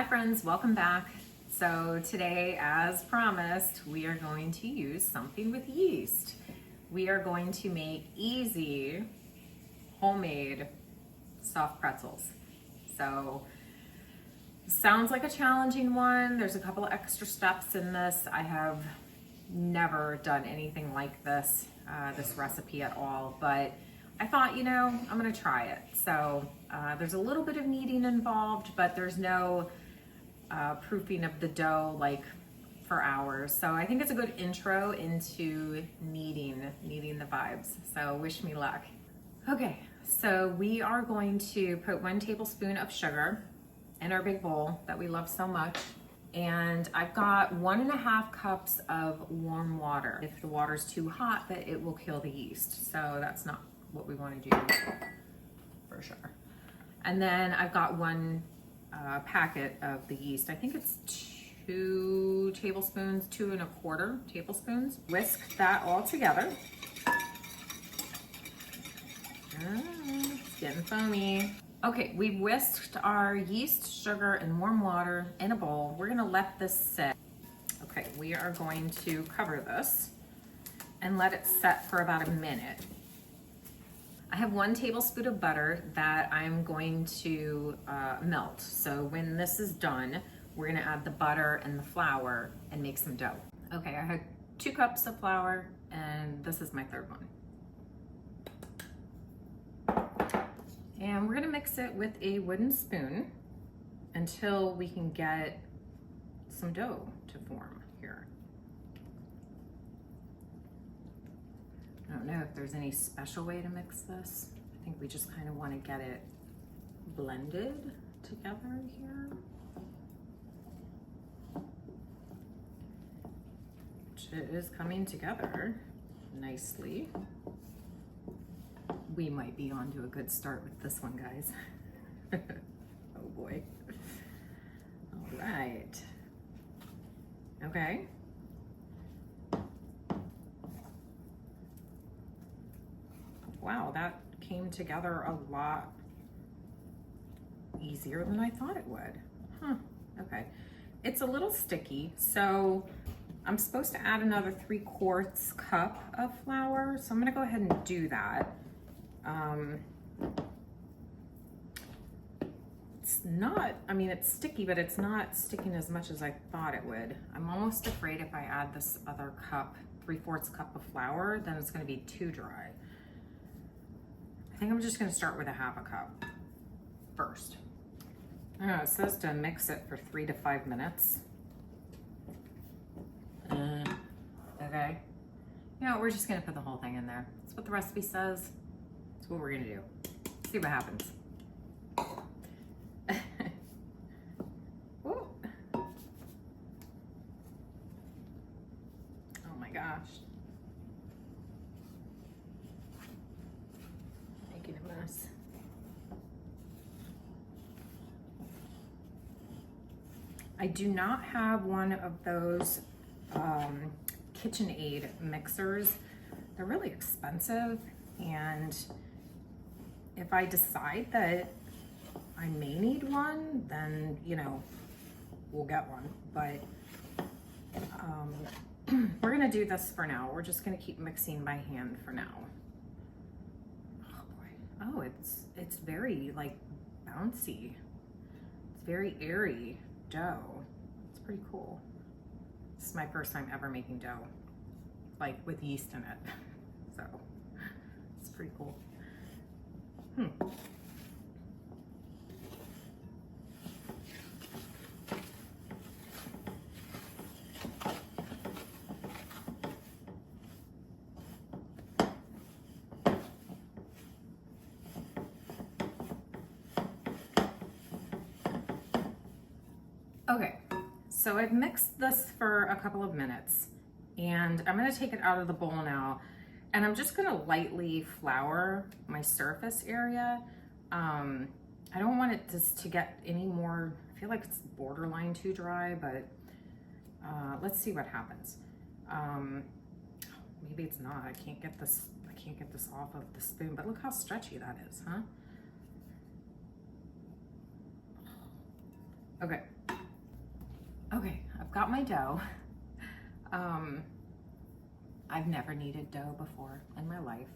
Hi friends, welcome back. So today, as promised, we are going to use something with yeast. We are going to make easy, homemade soft pretzels. So, sounds like a challenging one. There's a couple of extra steps in this. I have never done anything like this, this recipe at all, but I thought, I'm gonna try it. So there's a little bit of kneading involved, but there's no proofing of the dough like for hours. So I think it's a good intro into kneading the vibes. So wish me luck. Okay, so we are going to put 1 tablespoon of sugar in our big bowl that we love so much. And I've got 1.5 cups of warm water. If the water's too hot, that it will kill the yeast. So that's not what we want to do for sure. And then I've got 1 packet of the yeast. I think it's 2 tablespoons, 2.25 tablespoons. Whisk that all together. It's getting foamy. Okay, we've whisked our yeast, sugar, and warm water in a bowl. We're gonna let this sit. Okay, we are going to cover this and let it set for about a minute. I have 1 tablespoon of butter that I'm going to melt. So when this is done, we're gonna add the butter and the flour and make some dough. Okay, I had 2 cups of flour and this is my 3rd one. And we're gonna mix it with a wooden spoon until we can get some dough to form here. I don't know if there's any special way to mix this. I think we just kind of want to get it blended together here. Which it is coming together nicely. We might be on to a good start with this one, guys. Oh boy. All right. Okay. Wow, that came together a lot easier than I thought it would. Huh, okay. It's a little sticky, so I'm supposed to add another 3/4 cup of flour, so I'm gonna go ahead and do that. It's not, it's sticky, but it's not sticking as much as I thought it would. I'm almost afraid if I add this other cup, 3/4 cup of flour, then it's gonna be too dry. I think I'm just gonna start with 1/2 cup first. I don't know, it says to mix it for 3 to 5 minutes. Okay. We're just gonna put the whole thing in there. That's what the recipe says. That's what we're gonna do. See what happens. Ooh. Oh my gosh. Making a mess. I do not have one of those KitchenAid mixers. They're really expensive, and if I decide that I may need one, then we'll get one. But we're gonna do this for now. We're just gonna keep mixing by hand for now. Oh boy. Oh, it's very like bouncy. It's very airy dough. It's pretty cool. This is my first time ever making dough, like with yeast in it. So it's pretty cool. Okay, so I've mixed this for a couple of minutes and I'm gonna take it out of the bowl now. And I'm just gonna lightly flour my surface area. I don't want it to get any more, I feel like it's borderline too dry, but let's see what happens. Maybe it's not, I can't get this off of the spoon, but look how stretchy that is, huh? Okay, Okay, I've got my dough. I've never kneaded dough before in my life.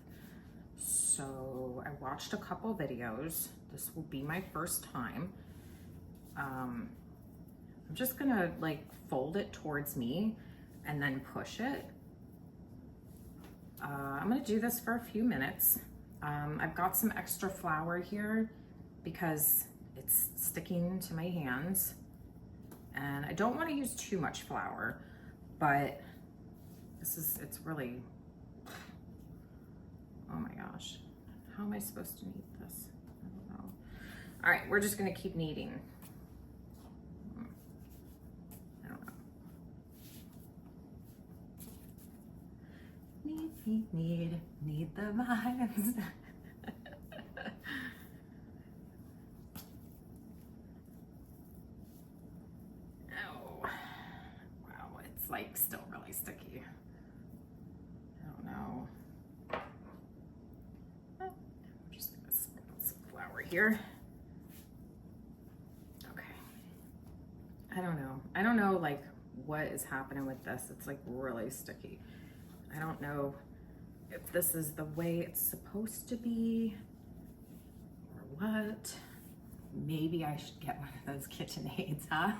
So I watched a couple videos. This will be my first time. I'm just gonna like fold it towards me and then push it. I'm gonna do this for a few minutes. I've got some extra flour here because it's sticking to my hands. And I don't want to use too much flour, but it's really, oh my gosh. How am I supposed to knead this? I don't know. All right, we're just gonna keep kneading. I don't know. Knead the vibes. Like still really sticky. I don't know. I'm just gonna sprinkle some flour here. Okay. I don't know like what is happening with this. It's like really sticky. I don't know if this is the way it's supposed to be or what. Maybe I should get one of those KitchenAids, huh?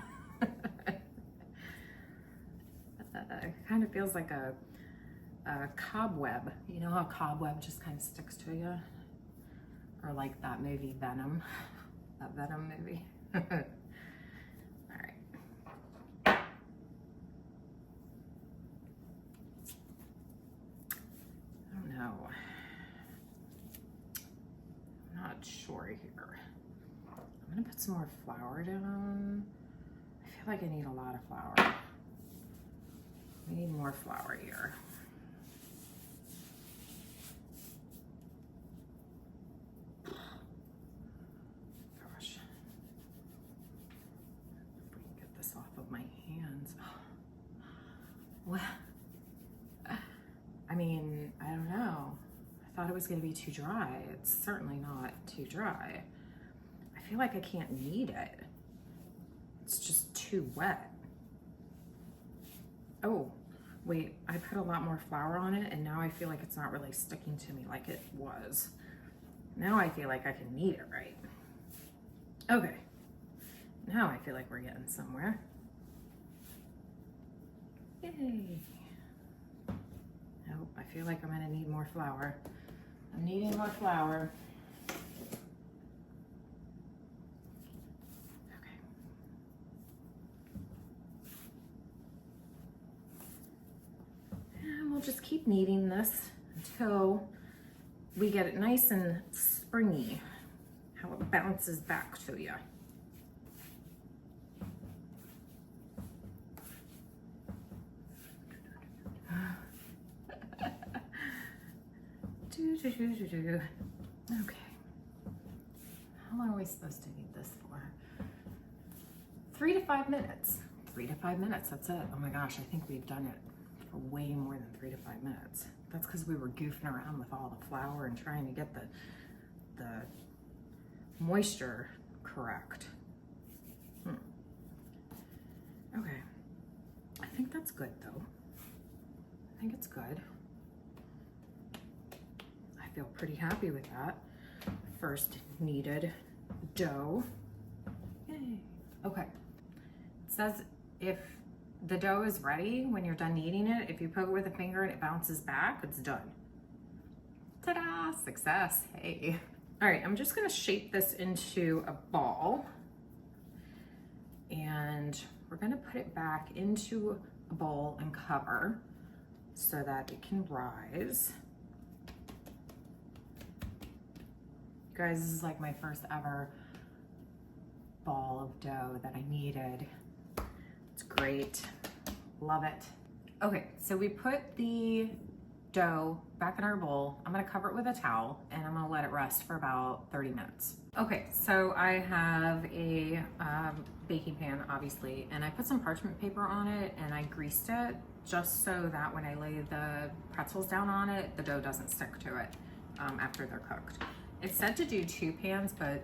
It kind of feels like a cobweb. You know how a cobweb just kind of sticks to you? Or like that movie Venom, that Venom movie. All right. I don't know. I'm not sure here. I'm gonna put some more flour down. I feel like I need a lot of flour. We need more flour here. Gosh. If we can get this off of my hands. What? I mean, I don't know. I thought it was gonna be too dry. It's certainly not too dry. I feel like I can't knead it. It's just too wet. Oh, wait, I put a lot more flour on it and now I feel like it's not really sticking to me like it was. Now I feel like I can knead it right. Okay, now I feel like we're getting somewhere. Yay. Nope, I feel like I'm gonna need more flour. I'm needing more flour. We'll just keep kneading this until we get it nice and springy, how it bounces back to you. Okay. How long are we supposed to knead this for? 3 to 5 minutes. 3 to 5 minutes, that's it. Oh my gosh, I think we've done it for way more than 3 to 5 minutes. That's because we were goofing around with all the flour and trying to get the moisture correct. Okay, I think that's good though. I think it's good. I feel pretty happy with that. First kneaded dough. Yay. Okay, it says if the dough is ready when you're done kneading it, if you poke it with a finger and it bounces back, it's done. Ta-da, success, hey. All right, I'm just gonna shape this into a ball and we're gonna put it back into a bowl and cover so that it can rise. You guys, this is like my first ever ball of dough that I kneaded. It's great, love it. Okay, so we put the dough back in our bowl. I'm gonna cover it with a towel and I'm gonna let it rest for about 30 minutes. Okay, so I have a baking pan, obviously, and I put some parchment paper on it and I greased it just so that when I lay the pretzels down on it, the dough doesn't stick to it after they're cooked. It's said to do 2 pans, but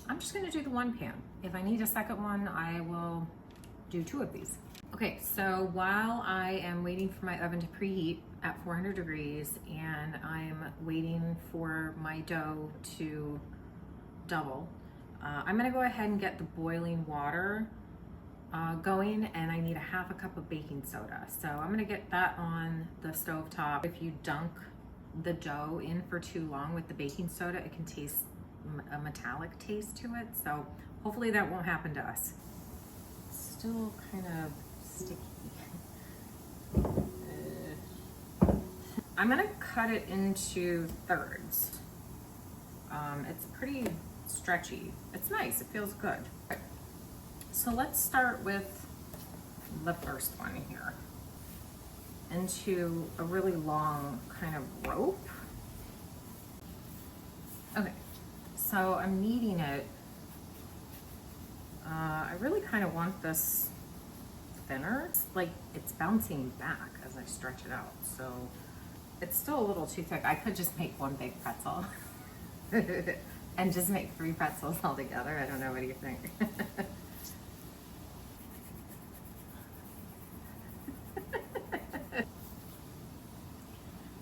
I'm just gonna do the 1 pan. If I need a second one, I will do 2 of these. Okay, so while I am waiting for my oven to preheat at 400 degrees and I'm waiting for my dough to double, I'm gonna go ahead and get the boiling water going, and I need a half a cup of baking soda. So I'm gonna get that on the stove top. If you dunk the dough in for too long with the baking soda, it can taste a metallic taste to it. So hopefully that won't happen to us. Still kind of sticky. I'm gonna cut it into thirds. It's pretty stretchy. It's nice, it feels good. Okay. So let's start with the first one here. Into a really long kind of rope. Okay, so I'm kneading it. I really kind of want this thinner. It's like it's bouncing back as I stretch it out. So it's still a little too thick. I could just make one big pretzel and just make 3 pretzels all together. I don't know, what do you think?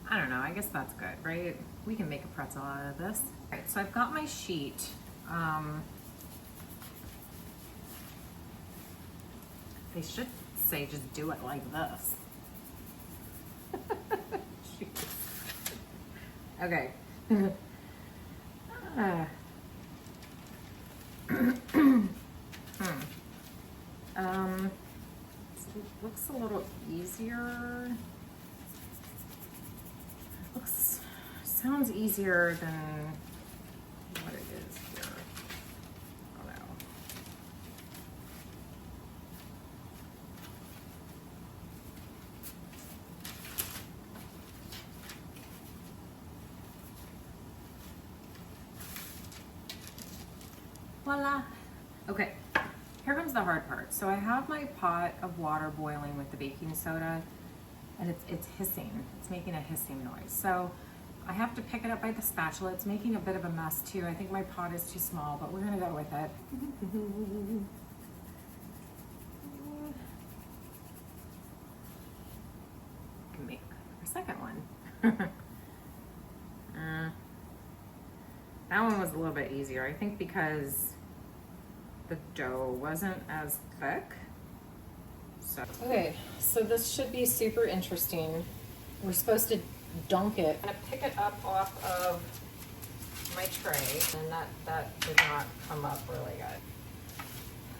I don't know, I guess that's good, right? We can make a pretzel out of this. All right, so I've got my sheet. They should say just do it like this. Okay. Looks a little easier. Sounds easier than what it is here. Oh no. Voila. Okay, here comes the hard part. So I have my pot of water boiling with the baking soda, and it's hissing. It's making a hissing noise. So I have to pick it up by the spatula. It's making a bit of a mess too. I think my pot is too small, but we're gonna go with it. Can make our second one. That one was a little bit easier. I think because the dough wasn't as thick. So okay, so this should be super interesting. We're supposed to dunk it. I'm gonna pick it up off of my tray, and that did not come up really good.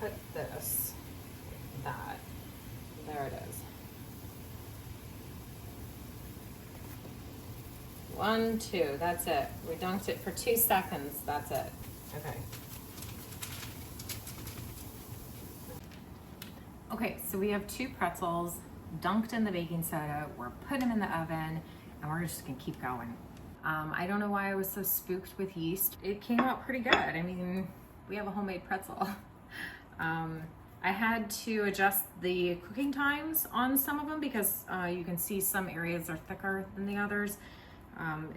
Put this, that, there it is. 1, 2, that's it. We dunked it for 2 seconds, that's it. Okay. Okay, so we have 2 pretzels dunked in the baking soda. We're putting them in the oven, and we're just gonna keep going. I don't know why I was so spooked with yeast. It came out pretty good. I mean, we have a homemade pretzel. I had to adjust the cooking times on some of them because you can see some areas are thicker than the others.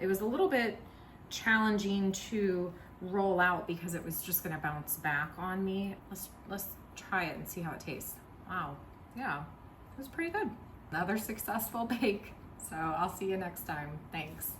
It was a little bit challenging to roll out because it was just gonna bounce back on me. Let's try it and see how it tastes. Wow, yeah, it was pretty good. Another successful bake. So I'll see you next time. Thanks.